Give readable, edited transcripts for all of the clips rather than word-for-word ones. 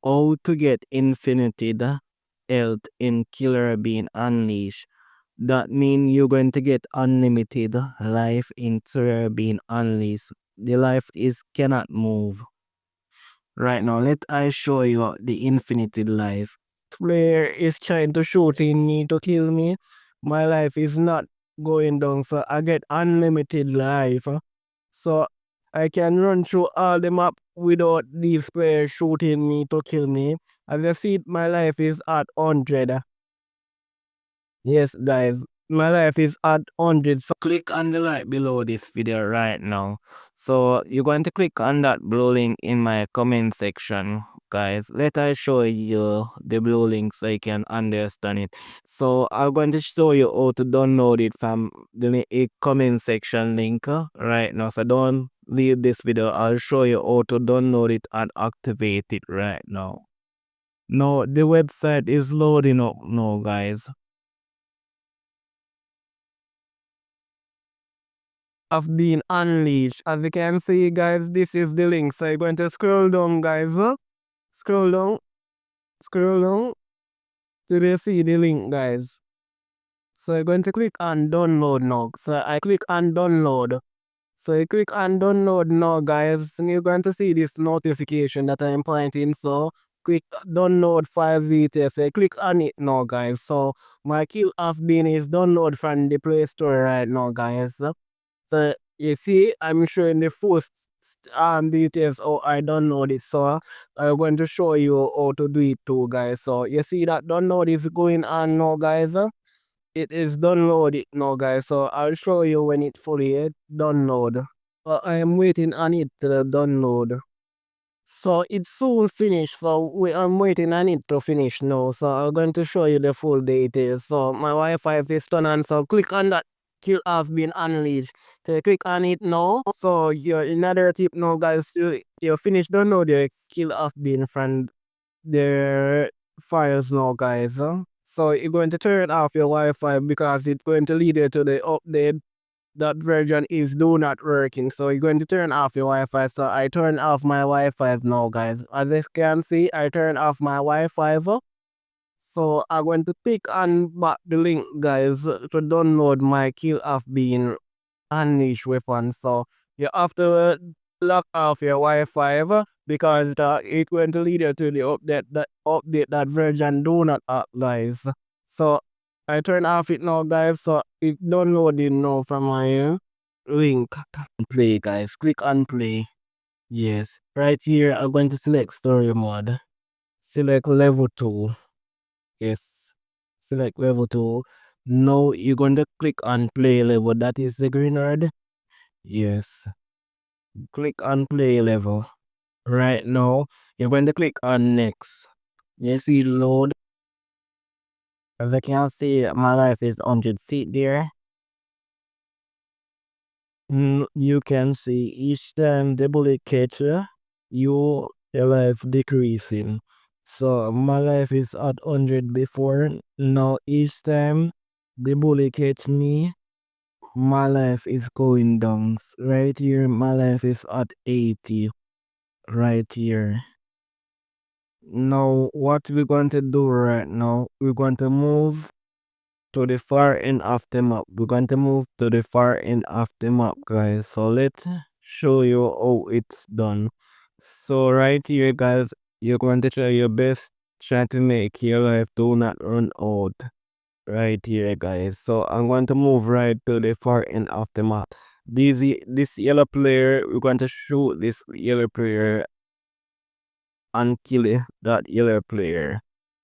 How to get infinity health in Killer Bean Unleashed. That means you're going to get unlimited life in Killer Bean Unleashed. The life is cannot move. Right now, let I show you the infinity life. Player is trying to shoot in me to kill me. My life is not going down, so I get unlimited life. So I can run through all the map without these players shooting me to kill me. As you see, my life is at 100. Yes, guys, my life is at 100. So click on the like below this video right now. So you're going to click on that blue link in my comment section, guys. Let I show you the blue link so you can understand it. So I'm going to show you how to download it from the comment section link right now. So don't leave this video. I'll show you how to download it and activate it right now. No, the website is loading up now, guys. Of being unleashed. As you can see, guys, this is the link. So you're going to scroll down, guys. Scroll down, scroll down till you see the link, guys. So you're going to click on download now. So I click on download. So you click on download now, guys, and you're going to see this notification that I'm pointing. So click download file details. So you click on it now, guys. So my kill of being is download from the Play Store right now, guys. So you see, I'm showing the full details how I download it. So I'm going to show you how to do it too, guys. So you see that download is going on now, guys. It is downloaded now, guys. So I'll show you when it fully download. I am waiting on it to download. So it's soon finished. So I'm waiting on it to finish now. So I'm going to show you the full details. So my Wi-Fi is turned on. So click on that kill have been unleashed. So you click on it now. So your another tip now, guys. You finish download your kill have been from the files now, guys. So you're going to turn off your Wi-Fi because it's going to lead you to the update that version is do not working. So you're going to turn off your Wi-Fi. So I turn off my Wi-Fi now, guys. As you can see, I turn off my Wi-Fi. So I'm going to click on back the link, guys, to download my kill of being unleashed weapon. So you have to lock off your Wi-Fi because it's going to lead you to the update that version do not guys. So I turn off it now, guys. So it downloading now from my link. Play, guys. Click on play. Yes. Right here, I'm going to select story mode. Select level 2. Yes. Select level 2. Now you're going to click on play level. That is the green word. Yes. Click on play level. Right now, you're going to click on next. You see load. As I can see, my life is 100 seat there. You can see each time the bullet catch your life decreasing. So my life is at 100 before. Now each time the bullet catch me, my life is going down. Right here, my life is at 80. Right here. Now, what we're going to do right now, we're going to move to the far end of the map. We're going to move to the far end of the map, guys. So let's show you how it's done. So right here, guys, you're going to try your best, try to make your life do not run out. Right here, guys. So I'm going to move right to the far end of the map. This yellow player, we're going to shoot this yellow player and kill that yellow player.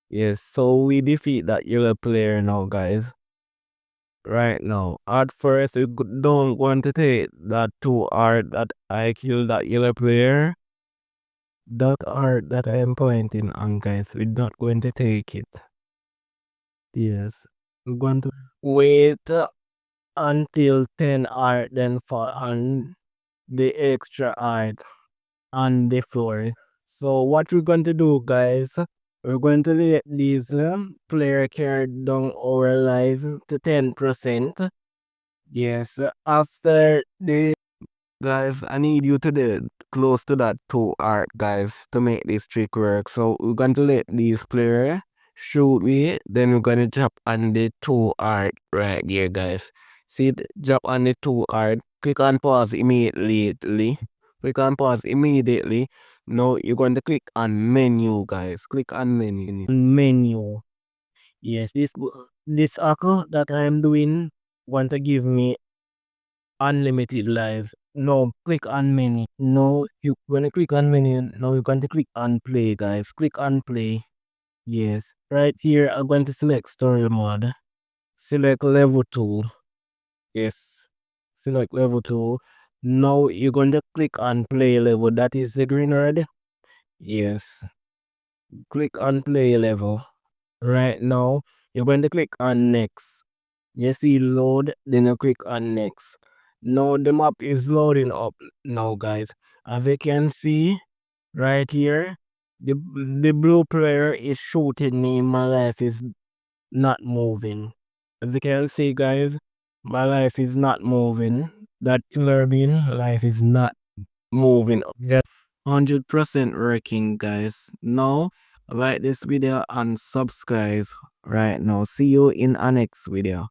Yes, so we defeat that yellow player now, guys. Right now. At first, you don't want to take that too hard that I killed that yellow player. That art that I am pointing on, guys, we're not going to take it. Yes. We're going to wait until 10 art, then fall on the extra art on the floor. So what we're going to do, guys, we're going to let these player carry down our life to 10%. Yes, after the Guys, I need you to do close to that two arc, guys, to make this trick work. So we're going to let these player shoot with, then we're going to drop on the two arc right here, guys. See, drop on the two arc. Click on pause immediately. Click on pause immediately. Now you're going to click on menu, guys. Click on menu. Menu. Yes, this arc that I am doing want to give me unlimited lives. No, click on menu. No, you when you click on menu, now you're going to click on play, guys. Click on play. Yes. Right here, I'm going to select story mode. Select level 2. Yes. Select level 2. Now you're going to click on play level. That is the green red. Yes. Click on play level. Right now, you're going to click on next. You see load, then you click on next. Now the map is loading up now, guys. As you can see right here, the blue player is shooting me. My life is not moving. As you can see, guys, my life is not moving. That killer bean life is not moving. Just 100% working, guys. Now, like this video and subscribe right now. See you in our next video.